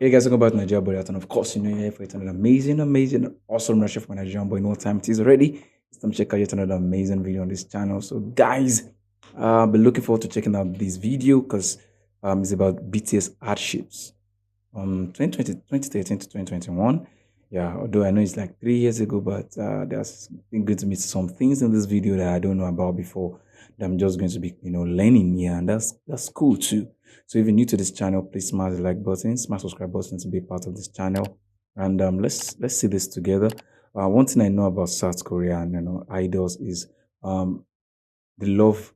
Hey guys, welcome back to Nigeria Boy, and of course, you're here for yet another amazing, awesome reaction from Nigerian Boy. You know what time it is already. It's time to check out yet another amazing video on this channel. So, guys, I've been looking forward to checking out this video because it's about BTS hardships. 2013 to 2021. Yeah, although I know it's like 3 years ago, but there's been going to be some things in this video that I don't know about before that I'm just going to be, learning here, and that's cool too. So if you're new to this channel, please smash the like button, smash subscribe button to be a part of this channel, and let's see this together. One thing I know about South Korea and idols is the love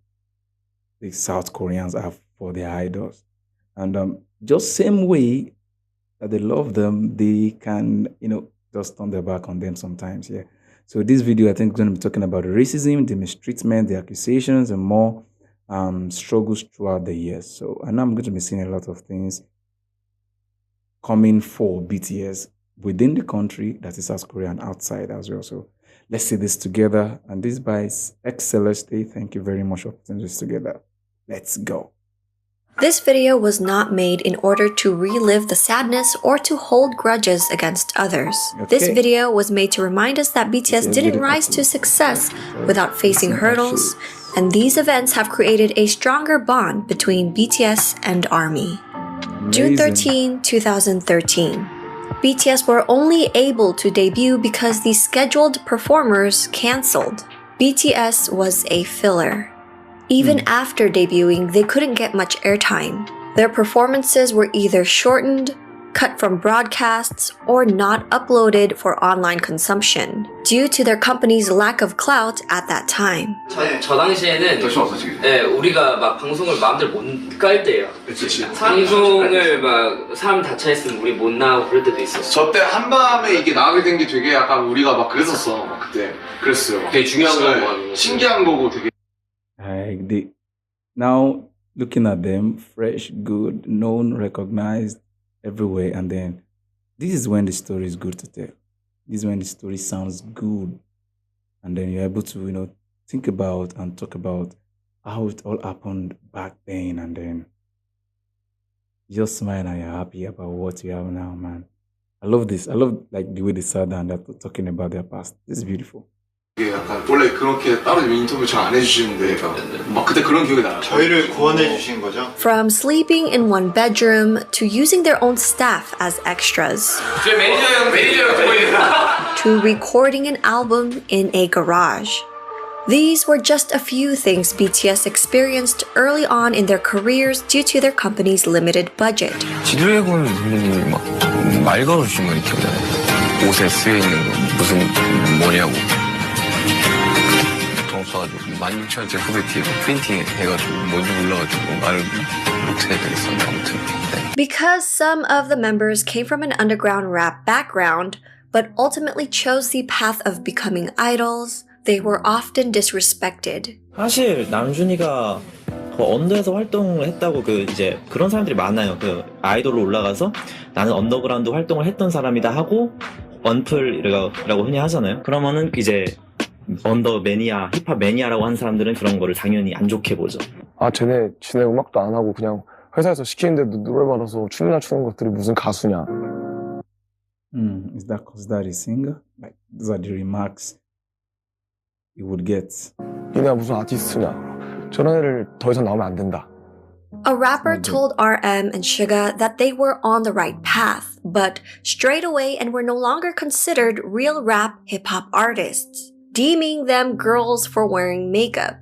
the South Koreans have for their idols, and just same way that they love them, they can just turn their back on them sometimes. Yeah. So this video I think is going to be talking about racism, the mistreatment, the accusations, and more struggles throughout the years. So I know I'm going to be seeing a lot of things coming for BTS within the country, that is South Korea, and outside as well. So let's see this together. And this by Exceleste. Thank you very much for putting this together. Let's go. This video was not made in order to relive the sadness or to hold grudges against others. Okay. This video was made to remind us that BTS didn't rise to success without facing hurdles, and these events have created a stronger bond between BTS and ARMY. June 13, 2013. BTS were only able to debut because the scheduled performers cancelled. BTS was a filler. Even after debuting, they couldn't get much airtime. Their performances were either shortened, cut from broadcasts, or not uploaded for online consumption, due to their company's lack of clout at that time. 저 당시에는 우리가 막 방송을 마음대로 못 깔 때예요. 방송을 막 사람 다 차 있으면 우리 못 나오고 그럴 때도 있었어. 저 때 한밤에 이게 나가게 된 게 되게 약간 우리가 막 그랬었어. 막 그때 그랬어요. 되게 중요한 거, 신기한 거고 되게. Now looking at them, fresh, good, known, recognized everywhere, and then this is when the story is good to tell. This is when the story sounds good, and then you're able to think about and talk about how it all happened back then, and then you just smile and you're happy about what you have now, man. I love this. I love like the way they sat down, they're talking about their past. This is beautiful. 약간 원래 그렇게 따로 인터뷰 잘 안 해주시는데 막 그때 그런 기억이 나요. 저희를 구원해 주신 거죠? From sleeping in one bedroom to using their own staff as extras, to recording an album in a garage. These were just a few things BTS experienced early on in their careers due to their company's limited budget. 지드래곤 선배님이 막 말 걸어주신 거 기억나요? 옷에 쓰여 있는 거 무슨 뭐냐고. 가가지고 16,000원짜리 후배티에 프린팅 해가지고 뭔지 몰라가지고 말을 그렇게 해야 되겠었는데 아무튼. Because some of the members came from an underground rap background, but ultimately chose the path of becoming idols, they were often disrespected. 사실 남준이가 그 언더에서 활동을 했다고 이제 그런 사람들이 많아요. 아이돌로 올라가서 나는 언더그라운드 활동을 했던 사람이다 하고 언플이라고 흔히 하잖아요. 그러면은 이제 언더 매니아, 힙합 매니아라고 하는 사람들은 그런 거를 당연히 안 좋게 보죠. 지네 음악도 안 하고 그냥 회사에서 시키는데도 노래 받아서 춤이나 추는 것들이 무슨 가수냐. Is that because that is singer? Like those are the remarks you would get. 니네가 무슨 아티스트냐. 저런 애를 더 이상 나오면 안 된다. A rapper told RM and Suga that they were on the right path, but strayed away and were no longer considered real rap hip-hop artists, deeming them girls for wearing makeup.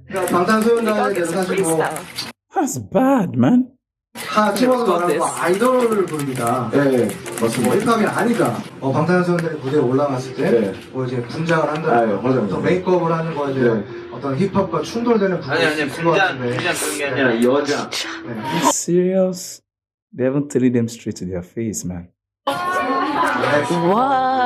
That's bad, man. 아이돌을 부릅니다. 네, 맞습니다. 힙합이 아니다. 방탄소년단이 무대에 올라갔을 때 뭐 이제 분장을 한다. 어떤 메이크업을 하는 거 이제 어떤 힙합과 충돌되는 부분이 있을 것 같은데. 그런 게 아니라 여자. Serious? They haven't told them straight to their face, man. What?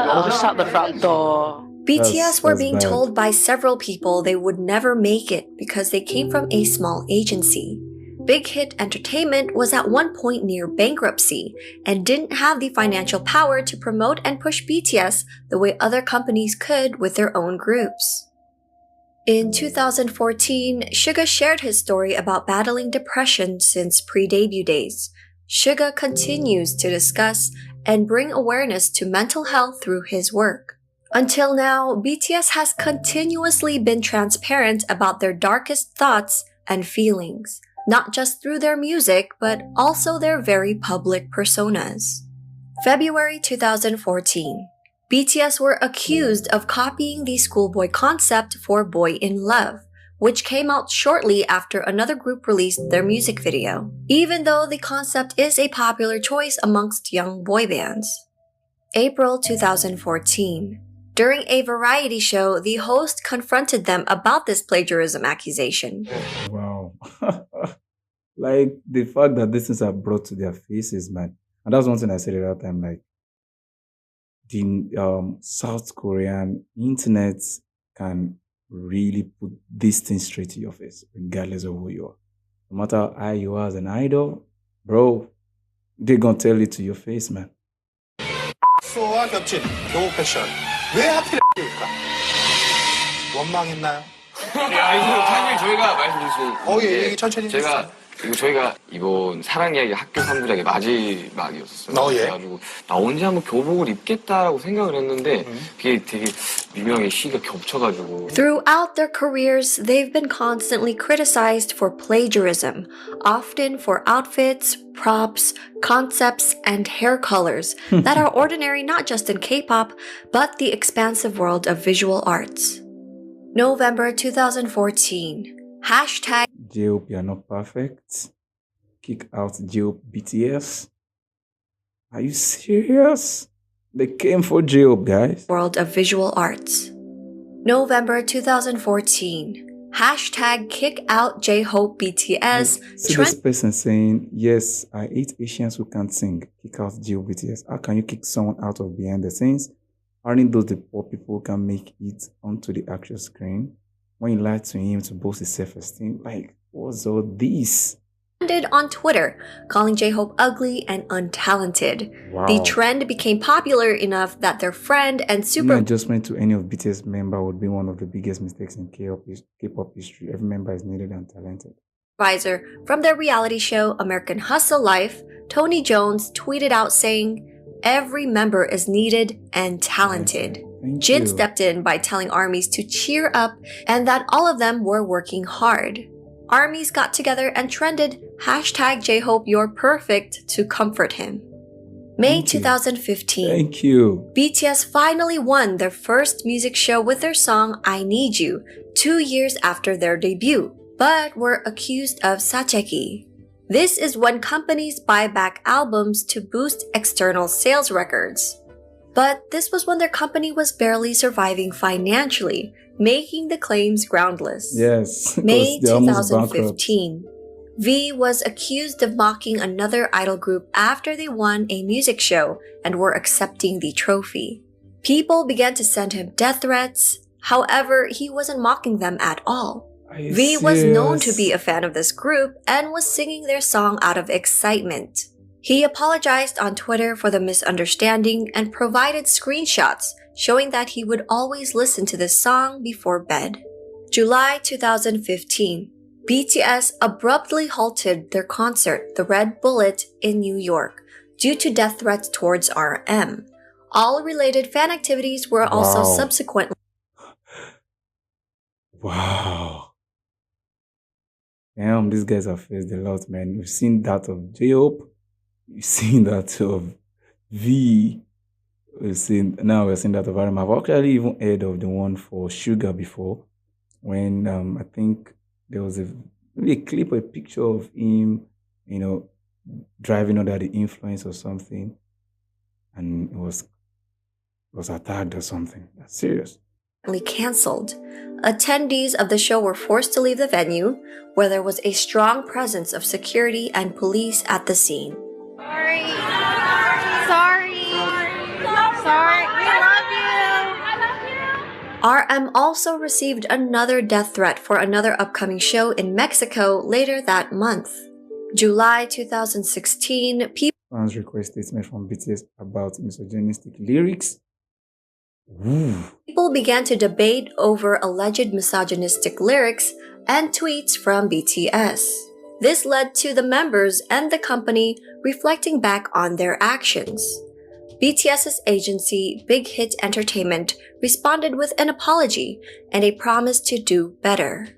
I'll shut the front door. BTS were That's being bad. told by several people they would never make it because they came from a small agency. Big Hit Entertainment was at one point near bankruptcy and didn't have the financial power to promote and push BTS the way other companies could with their own groups. In 2014, Suga shared his story about battling depression since pre-debut days. Suga continues to discuss and bring awareness to mental health through his work. Until now, BTS has continuously been transparent about their darkest thoughts and feelings, not just through their music, but also their very public personas. February 2014. BTS were accused of copying the schoolboy concept for Boy in Love, which came out shortly after another group released their music video, even though the concept is a popular choice amongst young boy bands. April 2014. During a variety show, the host confronted them about this plagiarism accusation. Wow. Like, the fact that these things are brought to their faces, man. And that's one thing I said at that time, like, the South Korean internet can really put these things straight to your face, regardless of who you are. No matter how you are as an idol, bro, they're gonna tell it to your face, man. 와 겹친 교복 패션 왜 하필 입을까? 원망했나요? 사실 저희가 말씀드린 예, 얘기 천천히 그리고 저희가 이번 사랑 이야기 학교 3부작의 마지막이었었어요. 예. 그래가지고 나 언제 한번 교복을 입겠다라고 생각을 했는데 그게 되게 미묘하게 시기가 겹쳐가지고. Throughout their careers, they've been constantly criticized for plagiarism, often for outfits, props, concepts, and hair colors that are ordinary not just in K-pop, but the expansive world of visual arts. November 2014. Hashtag J-Hope, you're not perfect. Kick out J-Hope BTS. Are you serious? They came for J-Hope, guys. World of Visual Arts. November 2014. Hashtag kick out J-Hope BTS. See this person saying, yes, I hate Asians who can't sing. Kick out J-Hope BTS. How can you kick someone out of behind the scenes? Aren't those the poor people who can make it onto the actual screen? When you lie to him to boost his self-esteem, like, what's all this? On Twitter, calling J-Hope ugly and untalented. Wow. The trend became popular enough that their friend and No adjustment to any of BTS member would be one of the biggest mistakes in K-pop history. Every member is needed and talented. Supervisor from their reality show American Hustle Life, Tony Jones, tweeted out saying, "Every member is needed and talented." Jin stepped in by telling ARMYs to cheer up and that all of them were working hard. ARMYs got together and trended hashtag J-Hope You're Perfect to comfort him. May 2015. Thank you. BTS finally won their first music show with their song I Need You 2 years after their debut, but were accused of 사재기. This is when companies buy back albums to boost external sales records. But this was when their company was barely surviving financially, making the claims groundless. Yes. May 2015. V was accused of mocking another idol group after they won a music show and were accepting the trophy. People began to send him death threats. However, he wasn't mocking them at all. V was known to be a fan of this group and was singing their song out of excitement. He apologized on Twitter for the misunderstanding and provided screenshots showing that he would always listen to this song before bed. July 2015. BTS abruptly halted their concert, The Red Bullet, in New York due to death threats towards RM. All related fan activities were also subsequently. Wow. Damn, these guys have faced a lot, man. We've seen that of J-Hope. We've seen that of V. We're seeing that of RM. I've actually even heard of the one for Suga before, when I think there was maybe a clip or a picture of him, driving under the influence or something, and it was attacked or something. That's serious. Cancelled. Attendees of the show were forced to leave the venue, where there was a strong presence of security and police at the scene. Sorry. We love you. RM also received another death threat for another upcoming show in Mexico later that month. July 2016, fans request statement from BTS about misogynistic lyrics. People began to debate over alleged misogynistic lyrics and tweets from BTS. This led to the members and the company reflecting back on their actions. BTS's agency, Big Hit Entertainment, responded with an apology and a promise to do better.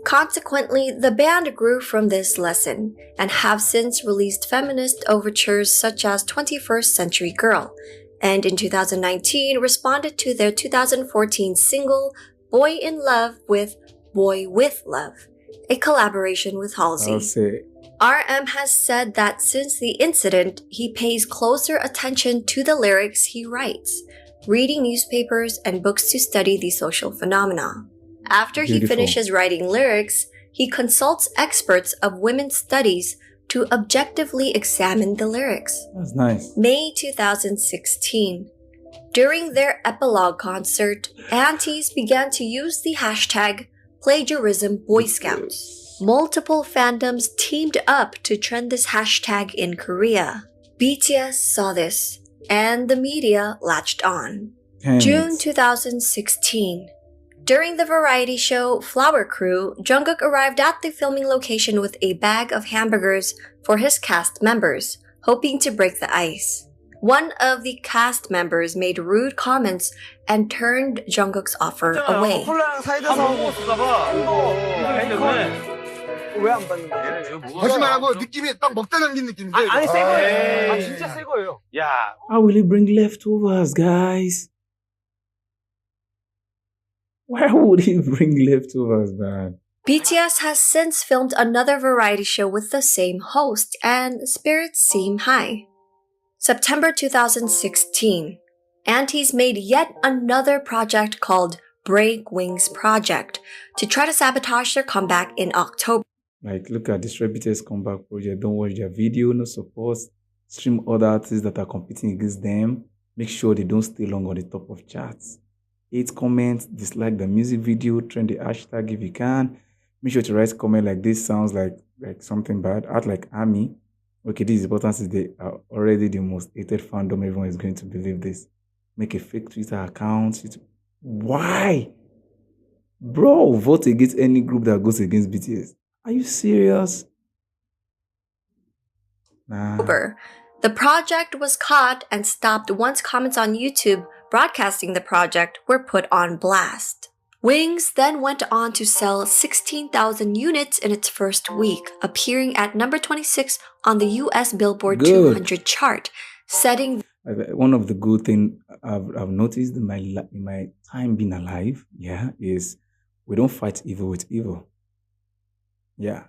Consequently, the band grew from this lesson and have since released feminist overtures such as 21st Century Girl, and in 2019 responded to their 2014 single Boy in Love with Boy with Love, a collaboration with Halsey. RM has said that since the incident, he pays closer attention to the lyrics he writes, reading newspapers and books to study the social phenomena. After he finishes writing lyrics, he consults experts of women's studies to objectively examine the lyrics. That's nice. May 2016. During their epilogue concert, aunties began to use the hashtag plagiarism Boy Scouts. Multiple fandoms teamed up to trend this hashtag in Korea. BTS saw this, and the media latched on. June 2016. During the variety show Flower Crew, Jungkook arrived at the filming location with a bag of hamburgers for his cast members, hoping to break the ice. One of the cast members made rude comments and turned Jungkook's offer away. 왜 안 받는 거예요? 거짓말하고 느낌이 딱 먹다 남긴 느낌인데. 아니 새 거예요. 진짜 새 거예요. 야. How will he bring leftovers, guys? Why would he bring leftovers, man? BTS has since filmed another variety show with the same host, and spirits seem high. September 2016. Aunties made yet another project called Break Wings Project to try to sabotage their comeback in October. Like, look at this BTS comeback project. Don't watch their video, no support. Stream other artists that are competing against them. Make sure they don't stay long on the top of charts. Hate comments, dislike the music video, trend the hashtag if you can. Make sure to write comment like this sounds like something bad. Act like ARMY. Okay, this is important since they are already the most hated fandom. Everyone is going to believe this. Make a fake Twitter account. Why? Bro, vote against any group that goes against BTS. Are you serious? Nah. The project was caught and stopped once comments on YouTube broadcasting the project were put on blast. Wings then went on to sell 16,000 units in its first week, appearing at number 26 on the US Billboard 200 chart, setting... One of the good things I've noticed in my time being alive, is we don't fight evil with evil. Yeah.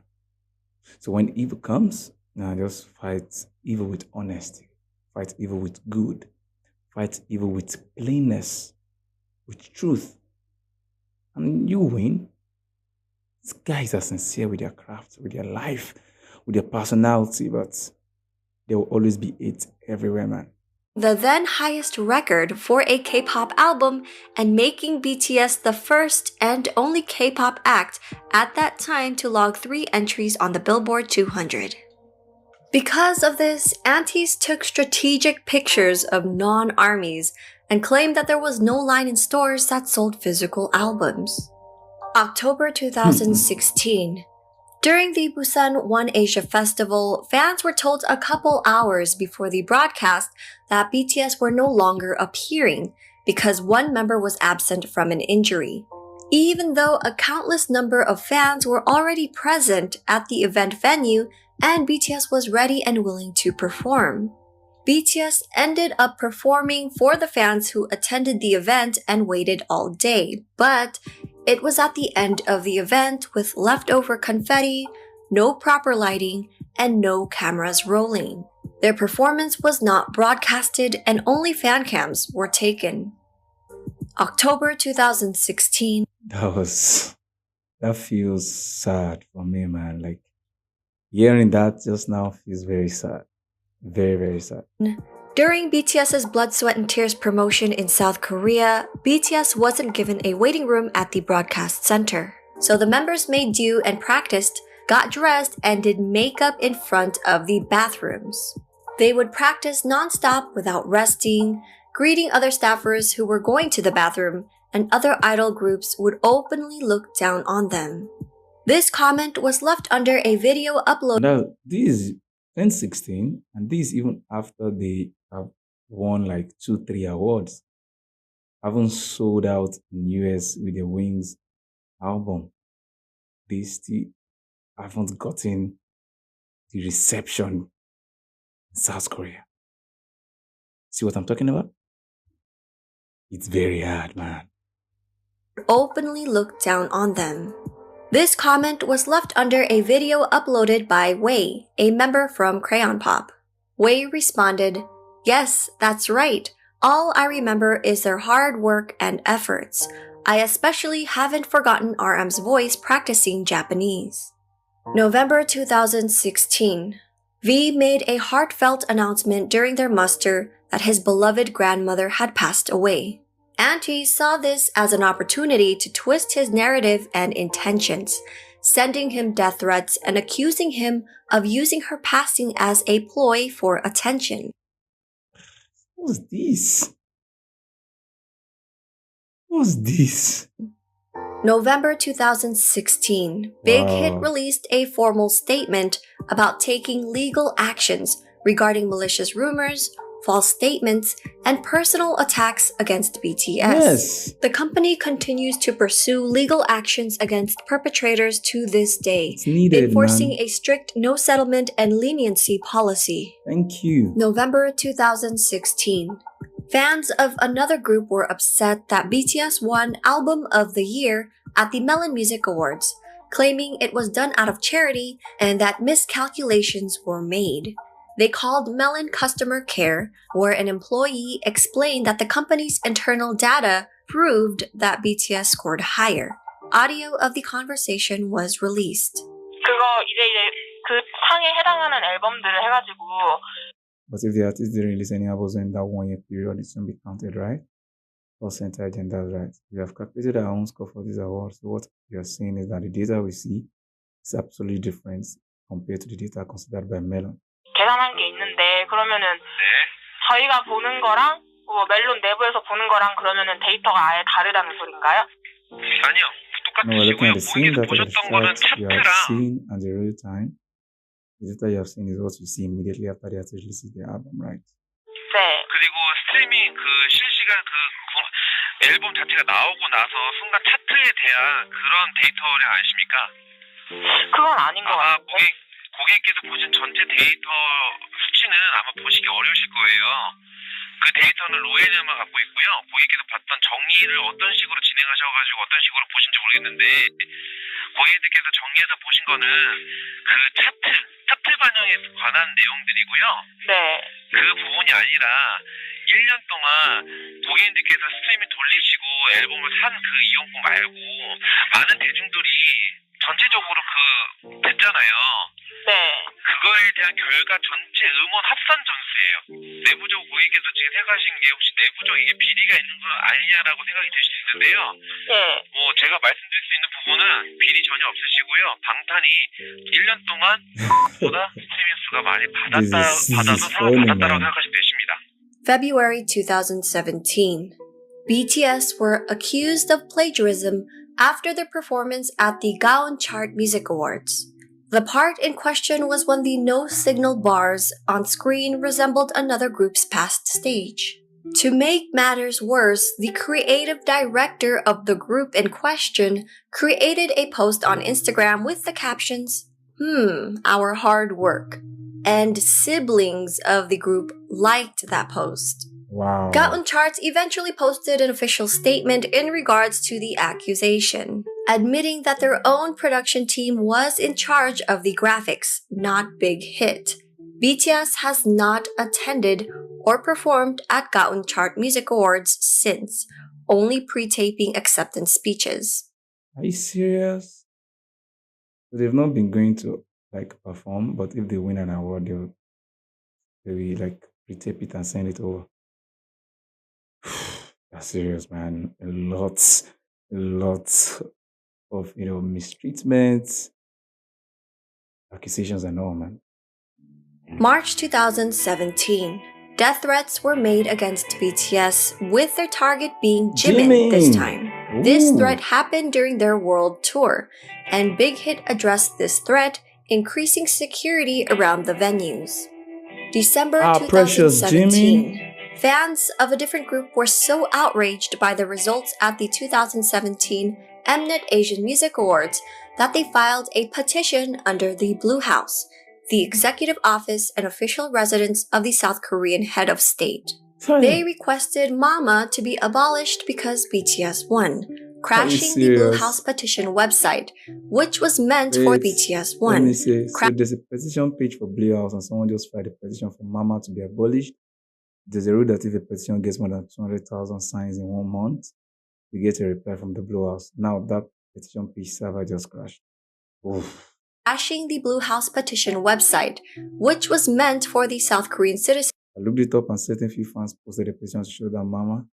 So when evil comes, just fight evil with honesty. Fight evil with good. Fight evil with plainness, with truth. And you win. These guys are sincere with their craft, with their life, with their personality, but there will always be hate everywhere, man. The then highest record for a K-pop album and making BTS the first and only K-pop act at that time to log 3 entries on the Billboard 200. Because of this, aunties took strategic pictures of non-armies and claimed that there was no line in stores that sold physical albums. October 2016. During the Busan One Asia Festival, fans were told a couple hours before the broadcast that BTS were no longer appearing because one member was absent from an injury, even though a countless number of fans were already present at the event venue and BTS was ready and willing to perform. BTS ended up performing for the fans who attended the event and waited all day, but it was at the end of the event with leftover confetti, no proper lighting, and no cameras rolling. Their performance was not broadcasted and only fan cams were taken. October 2016. That feels sad for me, man. Like, hearing that just now feels very sad. Very, very sad. During BTS's Blood, Sweat and Tears promotion in South Korea, BTS wasn't given a waiting room at the broadcast center. So the members made do and practiced, got dressed, and did makeup in front of the bathrooms. They would practice non-stop without resting, greeting other staffers who were going to the bathroom, and other idol groups would openly look down on them. This comment was left under a video uploaded. Now, this 2016, and this even after they have won like 2-3 awards. Haven't sold out in US with the Wings album. They still haven't gotten the reception in South Korea. See what I'm talking about? It's very hard, man. Openly looked down on them. This comment was left under a video uploaded by Wei, a member from Crayon Pop. Wei responded, "Yes, that's right. All I remember is their hard work and efforts. I especially haven't forgotten RM's voice practicing Japanese." November 2016. V made a heartfelt announcement during their muster that his beloved grandmother had passed away. Auntie saw this as an opportunity to twist his narrative and intentions, sending him death threats and accusing him of using her passing as a ploy for attention. What's this? What's this? November 2016, Big Hit released a formal statement about taking legal actions regarding malicious rumors, false statements, and personal attacks against BTS. Yes. The company continues to pursue legal actions against perpetrators to this day, It's needed, enforcing man. a strict no settlement and leniency policy. Thank you. November 2016. Fans of another group were upset that BTS won Album of the Year at the Melon Music Awards, claiming it was done out of charity and that miscalculations were made. They called Melon customer care, where an employee explained that the company's internal data proved that BTS scored higher. Audio of the conversation was released. 그거 이제 그 상에 해당하는 앨범들을 해가지고. But if the artist didn't release any albums in that 1 year period, it shouldn't be counted, right? Or center agendas, right? We have calculated our own score for this award. So what we are saying is that the data we see is absolutely different compared to the data considered by Melon. 계산한 게 있는데 그러면은 저희가 보는 거랑 뭐 멜론 내부에서 보는 거랑 그러면은 데이터가 아예 다르다는 소린가요? 아니요. No, we're looking at the same 거기서 data, the 보셨던 거는 facts you have 차트랑 seen at the real time. The data you have seen is what you see immediately after the artist releases the album, right? 네. 그리고 스트리밍 그 실시간 그 앨범 자체가 나오고 나서 순간 차트에 대한 그런 데이터를 아십니까? 그건 아닌 것 아마 같아요. 고객께서 보신 전체 데이터 수치는 아마 보시기 어려우실 거예요. 그 데이터는 로에님만 갖고 있고요. 고객께서 봤던 정리를 어떤 식으로 진행하셔가지고 어떤 식으로 보신지 모르겠는데 고객님께서 정리해서 보신 거는 그 차트 반영에 관한 내용들이고요. 네. 그 부분이 아니라 1년 동안 고객님들께서 스트리밍 돌리시고 앨범을 산 그 이용권 말고 많은 대중들이 전체적으로 됐잖아요. 네. 그거에 대한 결과 전체 음원 합산 전수예요. 내부적으로 고객께서 지금 생각하신 게 혹시 내부적 이게 비리가 있는 건 아니냐라고 생각이 들 수 있는데요. 네. 뭐 제가 말씀드릴 수 있는 부분은 비리 전혀 없으시고요. 방탄이 1년 동안 보다 스트리밍 수가 많이 받아서 상을 받았다고 생각하시면 되십니다. February 2017. BTS were accused of plagiarism after their performance at the Gaon Chart Music Awards. The part in question was when the no-signal bars on screen resembled another group's past stage. To make matters worse, the creative director of the group in question created a post on Instagram with the captions, our hard work. And siblings of the group liked that post. Wow. Gaon Charts eventually posted an official statement in regards to the accusation, admitting that their own production team was in charge of the graphics, not Big Hit. BTS has not attended or performed at Gaon Chart Music Awards since, only pre-taping acceptance speeches. Are you serious? They've not been going to perform, but if they win an award, they'll pre-tape it and send it over. That's serious, man. A lot of mistreatment, accusations and all, man. March 2017. Death threats were made against BTS, with their target being Jimin this time. This threat happened during their world tour, and Big Hit addressed this threat increasing security around the venues. December precious 2017. Jimmy. Fans of a different group were so outraged by the results at the 2017 Mnet Asian Music Awards that they filed a petition under the Blue House, the executive office and official residence of the South Korean head of state. They requested MAMA to be abolished because BTS won, crashing the Blue House petition website, which was meant for BTS Let me One. say, so there's a petition page for Blue House and someone just filed a petition for MAMA to be abolished. There's a rule that if a petition gets more than 200,000 signs in 1 month, you get a reply from the Blue House. Now that petition page server just crashed. Oof. Crashing the Blue House petition website, which was meant for the South Korean citizens. I looked it up and certain few fans posted a petition to show that MAMA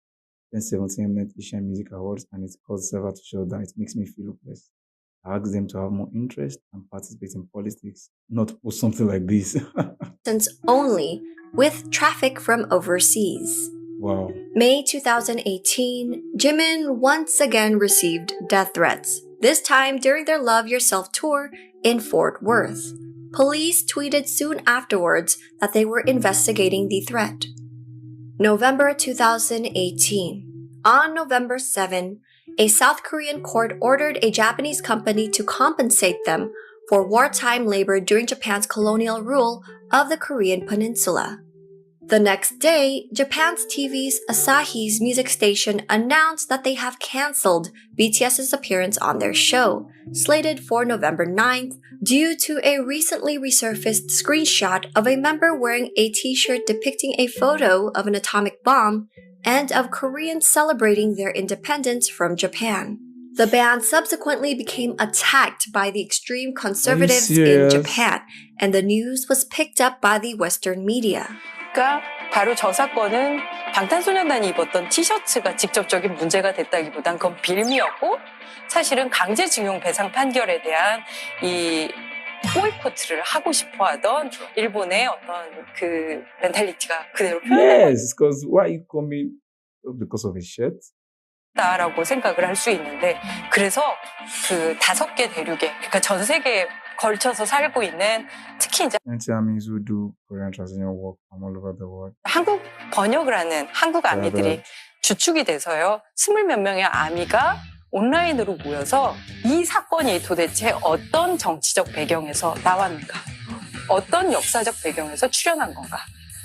2017 Mnet Asian Music Awards, and it caused the server to show that. It makes me feel hopeless. I asked them to have more interest and participate in politics, not to post something like this. Only, with traffic from overseas. Wow. May 2018, Jimin once again received death threats, this time during their Love Yourself tour in Fort Worth. Police tweeted soon afterwards that they were investigating the threat. November 2018. On November 7, a South Korean court ordered a Japanese company to compensate them for wartime labor during Japan's colonial rule of the Korean peninsula. The next day, Japan's TV's Asahi's music station announced that they have cancelled BTS's appearance on their show, slated for November 9th, due to a recently resurfaced screenshot of a member wearing a t-shirt depicting a photo of an atomic bomb and of Koreans celebrating their independence from Japan. The band subsequently became attacked by the extreme conservatives in Japan, and the news was picked up by the Western media. 바로 저 사건은 방탄소년단이 입었던 티셔츠가 직접적인 문제가 됐다기보단 그건 빌미였고 사실은 강제징용 배상 판결에 대한 이 보이콧을 하고 싶어하던 일본의 어떤 그 멘탈리티가 그대로 표현된 Yes, because why you coming because of his shirt? 다라고 생각을 할 수 있는데 그래서 그 5개 대륙에 그러니까 전 세계에 걸쳐서 살고 있는 특히 이제 Vietnamese who do Korean translation work from all over the world. 한국 번역을 하는 한국 아미들이 주축이 돼서요. 20몇 명의 아미가 온라인으로 모여서 이 사건이 도대체 어떤 정치적 배경에서 나왔는가, 어떤 역사적 배경에서 출현한 건가.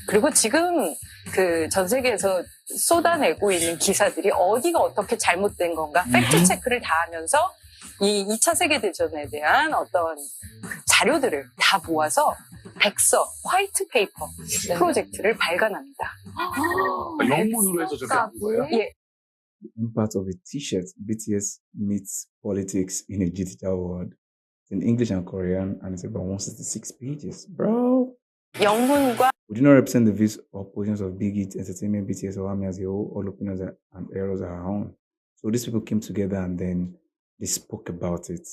그리고 지금 그 전 세계에서 쏟아내고 있는 기사들이 어디가 어떻게 잘못된 건가 팩트 체크를 다 하면서 이 2차 세계대전에 대한 어떤 자료들을 다 모아서 백서, 화이트 페이퍼 프로젝트를 발간합니다. 영문으로 해서 저렇게 한 거예요? 예. In part of a t-shirt, BTS meets politics in a digital world. It's in English and Korean, and it's about 166 pages. Bro! 영문과 We do not represent the views or positions of Big Hit Entertainment, BTS, or ARMY as a whole. All opinions and errors are our own. So these people came together and then they spoke about it.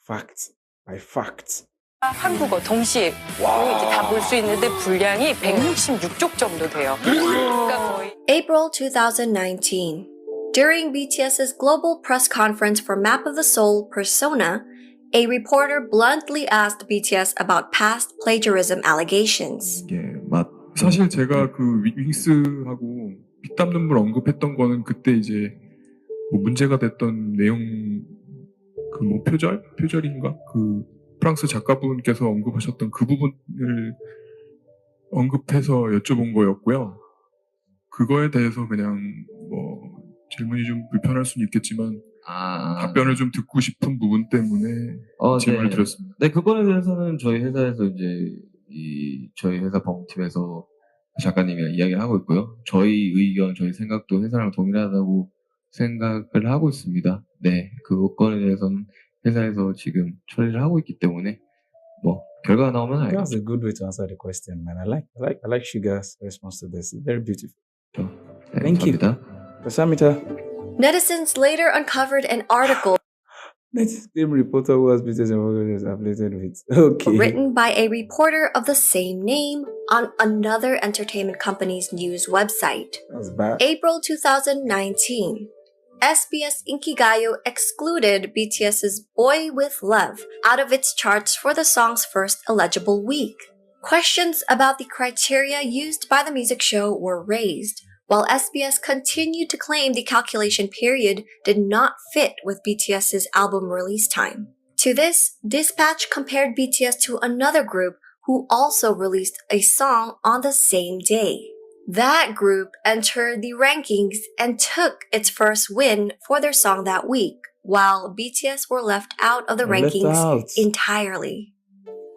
Fact by fact. 한국어 동시에 이렇게 다 볼 수 있는데 분량이 166쪽 정도 돼요. 그러니까 거의 April 2019. During BTS's global press conference for Map of the Soul Persona, a reporter bluntly asked BTS about past plagiarism allegations. 사실 제가 그 윙스하고 피땀 눈물 언급했던 거는 그때 이제 뭐 문제가 됐던 내용 그 뭐 표절인가 그 프랑스 작가분께서 언급하셨던 그 부분을 언급해서 여쭤본 거였고요. 그거에 대해서 그냥 뭐 질문이 좀 불편할 수는 있겠지만 답변을 좀 듣고 싶은 부분 때문에 질문을 드렸습니다. 네, 그거에 대해서는 저희 회사에서 이제 저희 회사 법무팀에서 작가님이랑 이야기를 하고 있고요. 저희 의견, 저희 생각도 회사랑 동일하다고 생각을 하고 있습니다. 네, 그건에 대해서는 회사에서 지금 처리를 하고 있기 때문에 뭐 결과가 나오면 알겠죠. That's a good way to answer the question, man. I like Sugar's response to this. It's very beautiful. 네, Thank 감사합니다. you. 감사합니다. Netizens later uncovered an article Same reporter who has BTS and affiliated with. Okay. written by a reporter of the same name on another entertainment company's news website. That's bad. April 2019. SBS Inkigayo excluded BTS's Boy With Love out of its charts for the song's first eligible week. Questions about the criteria used by the music show were raised, while SBS continued to claim the calculation period did not fit with BTS's album release time. To this, Dispatch compared BTS to another group who also released a song on the same day. That group entered the rankings and took its first win for their song that week, while BTS were left out of the rankings entirely.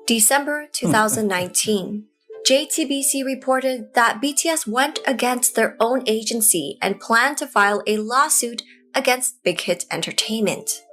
December 2019, JTBC reported that BTS went against their own agency and planned to file a lawsuit against Big Hit Entertainment.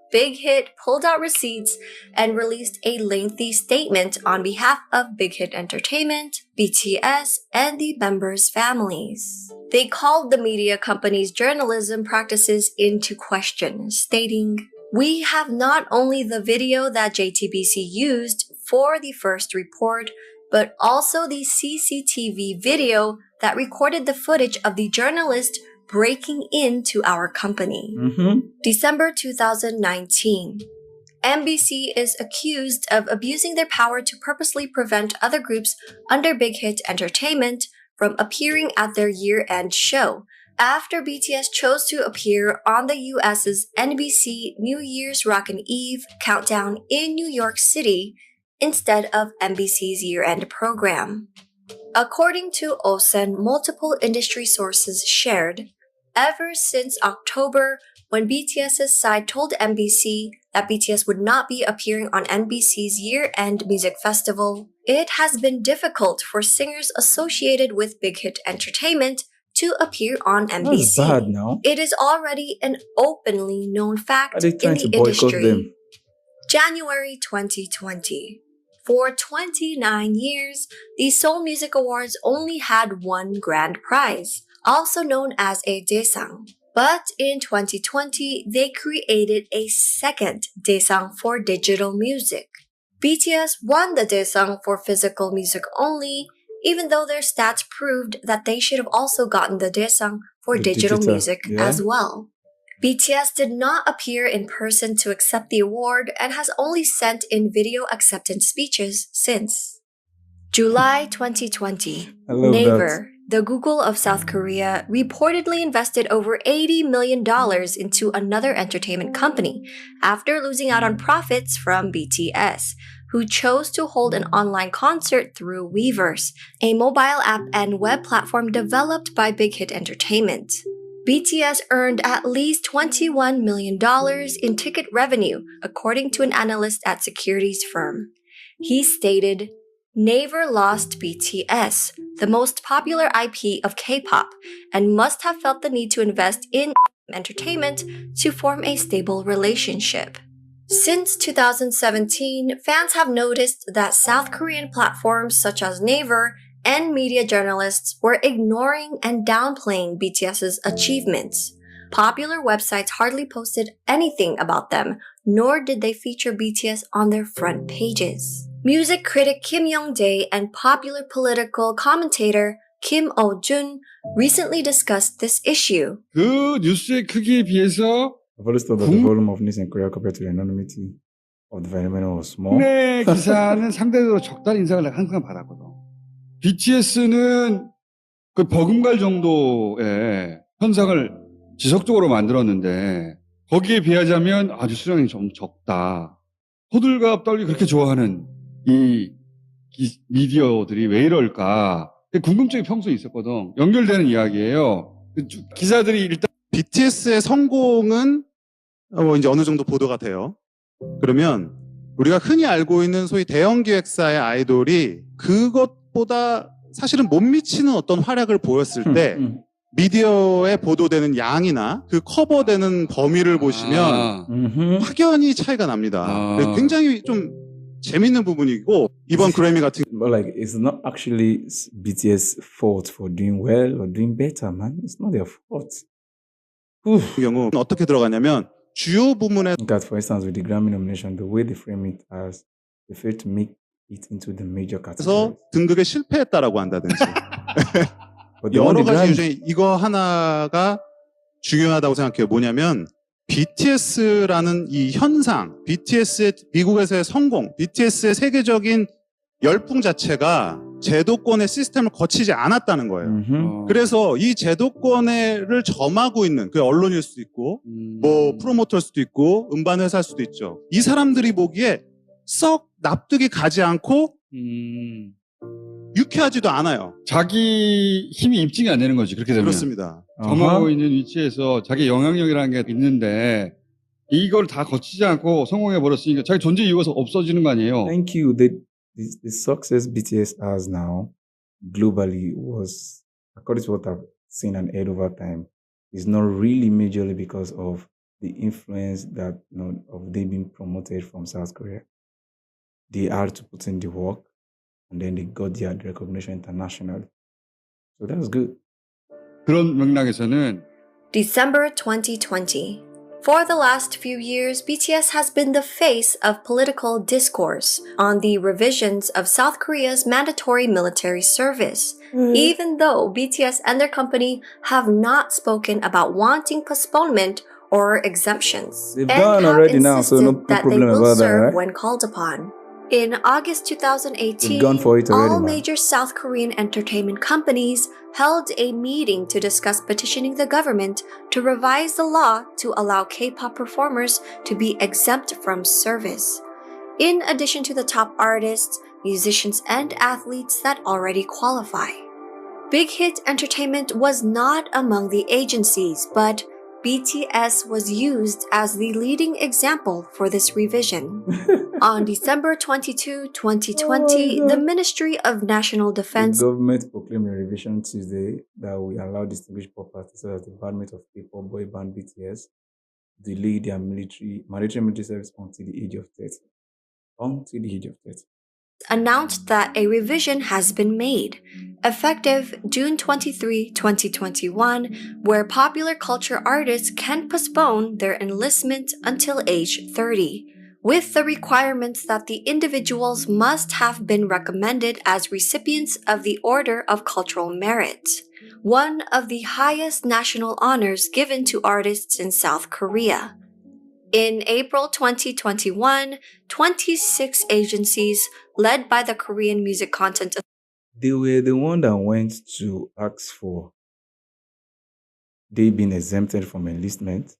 Big Hit pulled out receipts and released a lengthy statement on behalf of Big Hit Entertainment, BTS, and the members' families. They called the media company's journalism practices into question, stating, "We have not only the video that JTBC used for the first report, but also the CCTV video that recorded the footage of the journalist breaking into our company." December 2019. MBC is accused of abusing their power to purposely prevent other groups under Big Hit Entertainment from appearing at their year-end show, after BTS chose to appear on the US's NBC New Year's Rockin' Eve countdown in New York City instead of NBC's year-end program. According to OSEN, multiple industry sources shared, ever since October, when BTS's side told NBC that BTS would not be appearing on NBC's year-end music festival, it has been difficult for singers associated with Big Hit Entertainment to appear on NBC. That's bad now. It is already an openly known fact Are they in trying the to boycott industry. them? January 2020. For 29 years, the Seoul Music Awards only had one grand prize, also known as a Daesang. But in 2020, they created a second Daesang for digital music. BTS won the Daesang for physical music only, even though their stats proved that they should have also gotten the Daesang for digital music as well. BTS did not appear in person to accept the award and has only sent in video acceptance speeches since. July 2020, Naver, the Google of South Korea, reportedly invested over $80 million into another entertainment company after losing out on profits from BTS, who chose to hold an online concert through Weverse, a mobile app and web platform developed by Big Hit Entertainment. BTS earned at least $21 million in ticket revenue, according to an analyst at securities firm. He stated, "Naver lost BTS, the most popular IP of K-pop, and must have felt the need to invest in entertainment to form a stable relationship." Since 2017, fans have noticed that South Korean platforms such as Naver and media journalists were ignoring and downplaying BTS's achievements. Popular websites hardly posted anything about them, nor did they feature BTS on their front pages. Music critic Kim Young-dae and popular political commentator Kim Oh-jun recently discussed this issue. 그 뉴스의 크기에 비해서 I've always thought that the volume of news in Korea compared to the anonymity of the phenomenon was small. 국내 기사는 상대적으로 적다는 인상을 내가 항상 받았거든. BTS는 그 버금갈 정도의 현상을 지속적으로 만들었는데 거기에 비하자면 아주 수량이 좀 적다. 호들갑 떨기 그렇게 좋아하는 이 미디어들이 왜 이럴까? 궁금증이 평소에 있었거든. 연결되는 이야기예요. 기사들이 일단 BTS의 성공은 이제 어느 정도 보도가 돼요. 그러면 우리가 흔히 알고 있는 소위 대형 기획사의 아이돌이 그것보다 사실은 못 미치는 어떤 활약을 보였을 때 미디어에 보도되는 양이나 그 커버되는 범위를 보시면 확연히 차이가 납니다. 굉장히 좀 재밌는 부분이고 이번 그래미 같은 But like it's not actually BTS fault for doing well or doing better, man. It's not their fault. 경우 어떻게 들어가냐면 주요 부문에 That for instance with the Grammy nomination, the way they frame it as they failed to make it into the major categories. 그래서 등극에 실패했다라고 한다든지 여러 가지 이유 중에 이거 하나가 중요하다고 생각해요. 뭐냐면 BTS라는 이 현상, BTS의 미국에서의 성공, BTS의 세계적인 열풍 자체가 제도권의 시스템을 거치지 않았다는 거예요. 그래서 이 제도권을 점하고 있는 그 언론일 수도 있고 뭐 프로모터일 수도 있고 음반 회사일 수도 있죠. 이 사람들이 보기에 썩 납득이 가지 않고 유쾌하지도 않아요. 자기 힘이 입증이 안 되는 거지, 그렇게 되면. 그렇습니다. 점하고 있는 위치에서 자기 영향력이라는 게 있는데 이걸 다 거치지 않고 성공해 버렸으니까 자기 존재 이유가 없어지는 거 아니에요. Thank you. The success BTS has now globally was, according to what I've seen and heard over time, is not really majorly because of the influence that of they being promoted from South Korea. They had to put in the work, and then they got their recognition internationally. So that's good. 그런 맥락에서는 December 2020. For the last few years, BTS has been the face of political discourse on the revisions of South Korea's mandatory military service, even though BTS and their company have not spoken about wanting postponement or exemptions, They've and done have already now, so no insisted that they problem will about that, serve right? when called upon. In August 2018, They've gone for it already, all man. major South Korean entertainment companies held a meeting to discuss petitioning the government to revise the law to allow K-pop performers to be exempt from service, in addition to the top artists, musicians, and athletes that already qualify. Big Hit Entertainment was not among the agencies, but BTS was used as the leading example for this revision. On December 22, 2020, the Ministry of National Defense The government proclaimed a revision Tuesday that will allow distinguished pop artists such as the bandmate of K-pop boy band BTS delay their military service until the age of 30. Until the age of 30. announced that a revision has been made, effective June 23, 2021, where popular culture artists can postpone their enlistment until age 30, with the requirements that the individuals must have been recommended as recipients of the Order of Cultural Merit, one of the highest national honors given to artists in South Korea. In April 2021, 26 agencies, led by the Korean Music Content They were the one that went to ask for they being exempted from enlistment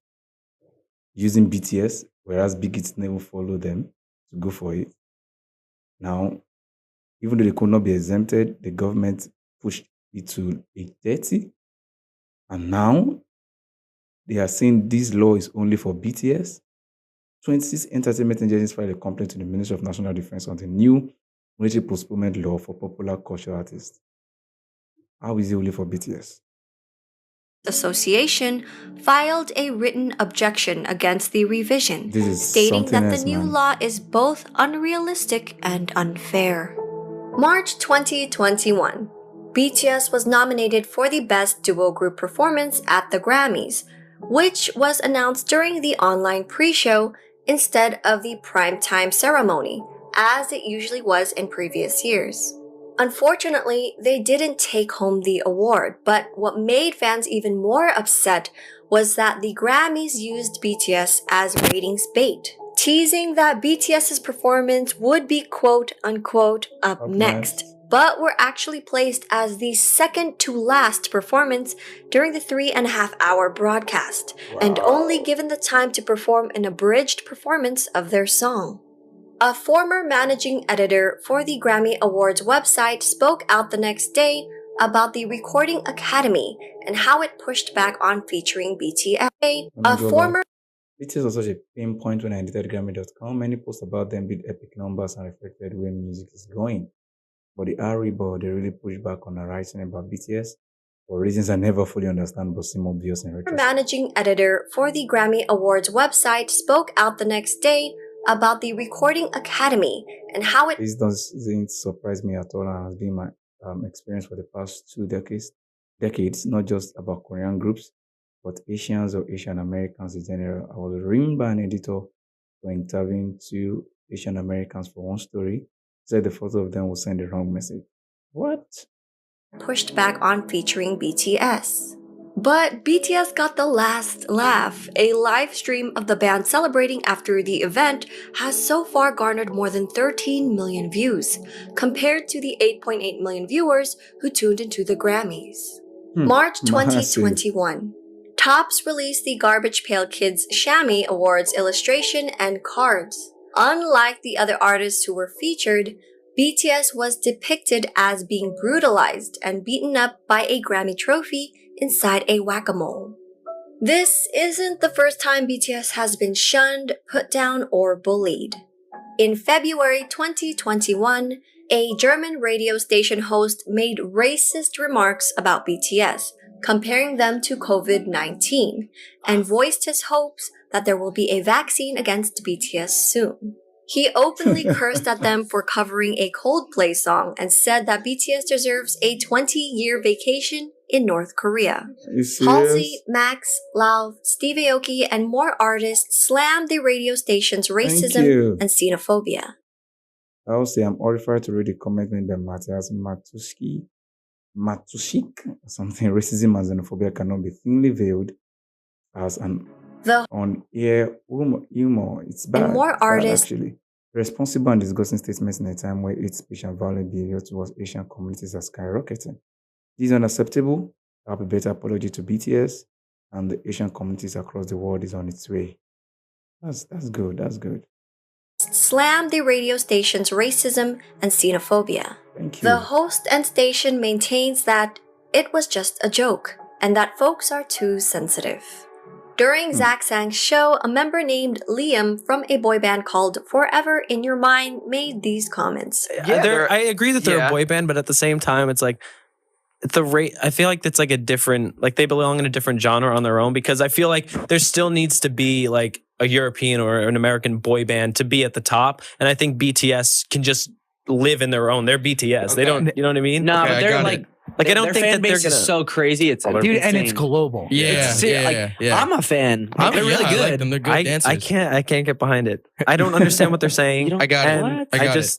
using BTS, whereas Big Hit never followed them to go for it. Now, even though they could not be exempted, the government pushed it to age 30. And now, they are saying this law is only for BTS. 26 entertainment agencies filed a complaint to the Ministry of National Defense on the new military postponement law for popular cultural artists. How is it only for BTS? Association filed a written objection against the revision, This is stating something that else, the new man. law is both unrealistic and unfair. March 2021. BTS was nominated for the Best Duo Group Performance at the Grammys, which was announced during the online pre-show instead of the primetime ceremony, as it usually was in previous years. Unfortunately, they didn't take home the award, but what made fans even more upset was that the Grammys used BTS as ratings bait, teasing that BTS's performance would be quote-unquote up next, but were actually placed as the second to last performance during the 3.5-hour broadcast, and only given the time to perform an abridged performance of their song. A former managing editor for the Grammy Awards website spoke out the next day about the Recording Academy and how it pushed back on featuring BTS. BTS was such a pain point when I edited Grammy.com. Many posts about them did epic numbers and reflected where music is going. But the RE board, they really pushed back on the writing about BTS for reasons I never fully understand but seem obvious in retrospect. Managing editor for the Grammy Awards website spoke out the next day about the Recording Academy and how it... This doesn't surprise me at all and has been my experience for the past 2 decades, not just about Korean groups, but Asians or Asian Americans in general. I was ringed by an editor for interviewing 2 Asian Americans for one story. Said the photo of them would send the wrong message. What? Pushed back on featuring BTS. But BTS got the last laugh. A live stream of the band celebrating after the event has so far garnered more than 13 million views, compared to the 8.8 million viewers who tuned into the Grammys. March 2021. Tops released the Garbage Pail Kids Shammy Awards illustration and cards. Unlike the other artists who were featured, BTS was depicted as being brutalized and beaten up by a Grammy trophy inside a whack-a-mole. This isn't the first time BTS has been shunned, put down, or bullied. In February 2021, a German radio station host made racist remarks about BTS, comparing them to COVID-19, and voiced his hopes that there will be a vaccine against BTS soon. He openly cursed at them for covering a Coldplay song and said that BTS deserves a 20-year vacation in North Korea. Halsey, Max, Lauv, Steve Aoki, and more artists slammed the radio station's racism and xenophobia. I will say I'm horrified to read the comment made by Matthias Matushik, something. Racism and xenophobia cannot be thinly veiled as an on-air humor. It's bad. And more artists, actually. Responsible and disgusting statements in a time where hate speech and violent behavior towards Asian communities are skyrocketing. This is unacceptable. I have a better apology to BTS, and the Asian communities across the world is on its way. That's good. That's good. Slammed the radio station's racism and xenophobia. Thank you. The host and station maintains that it was just a joke and that folks are too sensitive. During Zach Sang's show, a member named Liam from a boy band called Forever in Your Mind made these comments. I agree that they're a boy band, but at the same time, it's like I feel like it's like a different, like they belong in a different genre on their own, because I feel like there still needs to be like a European or an American boy band to be at the top, and I think BTS can just live in their own. They're BTS. Okay. They don't, you know what I mean? No, but they're like I don't think that they're gonna. Is so crazy. It's dude, and it's global. Yeah, I'm a fan. They're really good. I like them. They're good dancers. I can't get behind it. I don't understand what they're saying. I got it.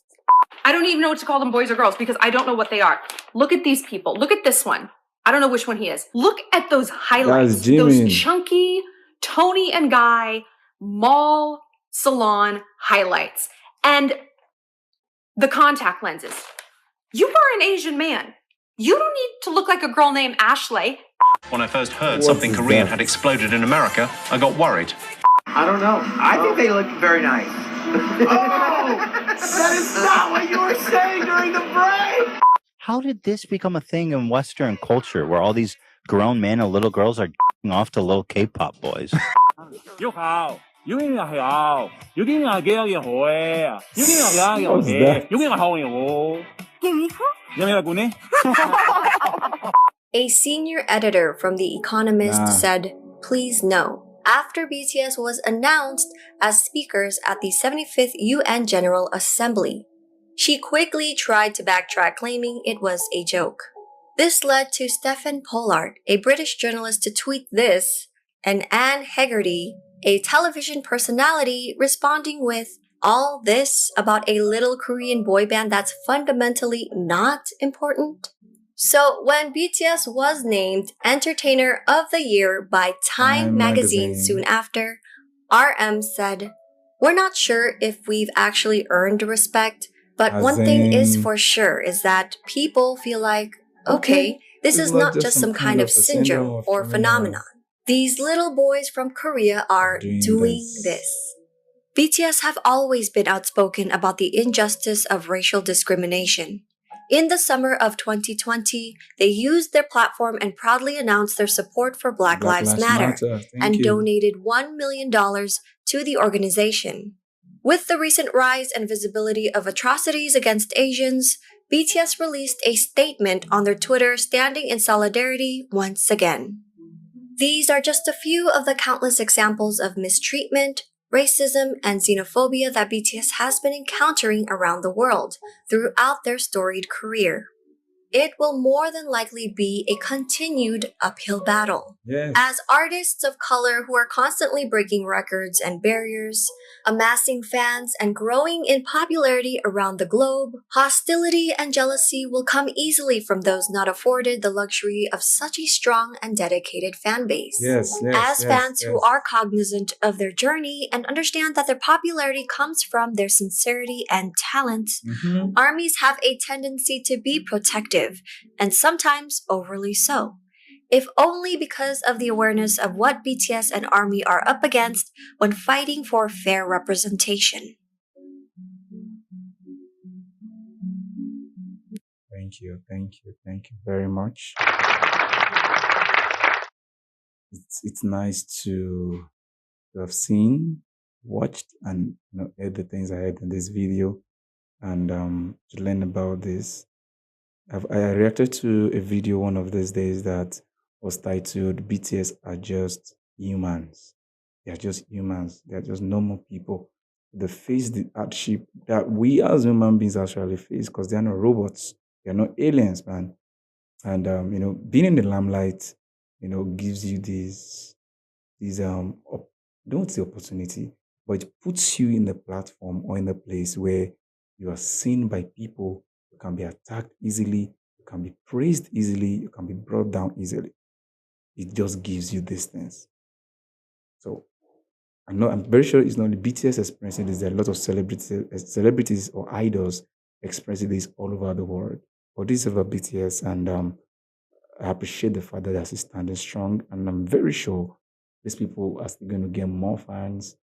I don't even know what to call them, boys or girls, because I don't know what they are. Look at these people. Look at this one. I don't know which one he is. Look at those highlights. Those chunky Tony and Guy mall salon highlights. And the contact lenses. You are an Asian man. You don't need to look like a girl named Ashley. When I first heard something Korean had exploded in America, I got worried. I don't know. I think they look very nice. That is not what you were saying during the break! How did this become a thing in Western culture where all these grown men and little girls are off to little K-pop boys? A senior editor from The Economist said, "Please no," after BTS was announced as speakers at the 75th UN General Assembly. She quickly tried to backtrack, claiming it was a joke. This led to Stephen Pollard, a British journalist, to tweet this, and Anne Hegarty, a television personality, responding with, "All this about a little Korean boy band that's fundamentally not important?" So when BTS was named Entertainer of the Year by Time magazine soon after, RM said, "We're not sure if we've actually earned respect, but one thing is for sure is that people feel like, okay, this is not just some kind of syndrome or phenomenon. These little boys from Korea are doing this." BTS have always been outspoken about the injustice of racial discrimination. In the summer of 2020, they used their platform and proudly announced their support for Black Lives Matter and donated $1 million to the organization. With the recent rise and visibility of atrocities against Asians, BTS released a statement on their Twitter standing in solidarity once again. These are just a few of the countless examples of mistreatment, racism, and xenophobia that BTS has been encountering around the world throughout their storied career. it will more than likely be a continued uphill battle. Yes. As artists of color who are constantly breaking records and barriers, amassing fans and growing in popularity around the globe, hostility and jealousy will come easily from those not afforded the luxury of such a strong and dedicated fan base. As fans who are cognizant of their journey and understand that their popularity comes from their sincerity and talent, ARMYs have a tendency to be protective, and sometimes overly so, if only because of the awareness of what BTS and ARMY are up against when fighting for fair representation. Thank you very much. It's nice to have seen, watched, and heard the things I heard in this video, and to learn about this. I reacted to a video one of these days that was titled "BTS are just humans." They are just humans. They are just normal people. They face the hardship that we as human beings actually face because they are not robots. They are not aliens, man. And being in the limelight, gives you don't say opportunity, but it puts you in the platform or in the place where you are seen by people. You can be attacked easily, you can be praised easily, you can be brought down easily. It just gives you these things. So I'm very sure it's not only BTS experiencing this. There are a lot of celebrities or idols expressing this all over the world. But this is about BTS, and I appreciate the fact that they're still standing strong, and I'm very sure these people are still going to get more fans,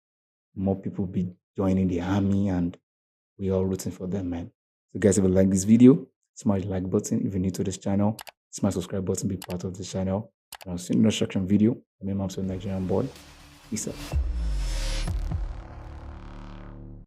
more people be joining the army, and we're all rooting for them, man. So guys, if you like this video, smash the like button. If you're new to this channel, smash the subscribe button, be part of this channel. And I'll see you in the next section video. I'm Nigerian boy. Peace out.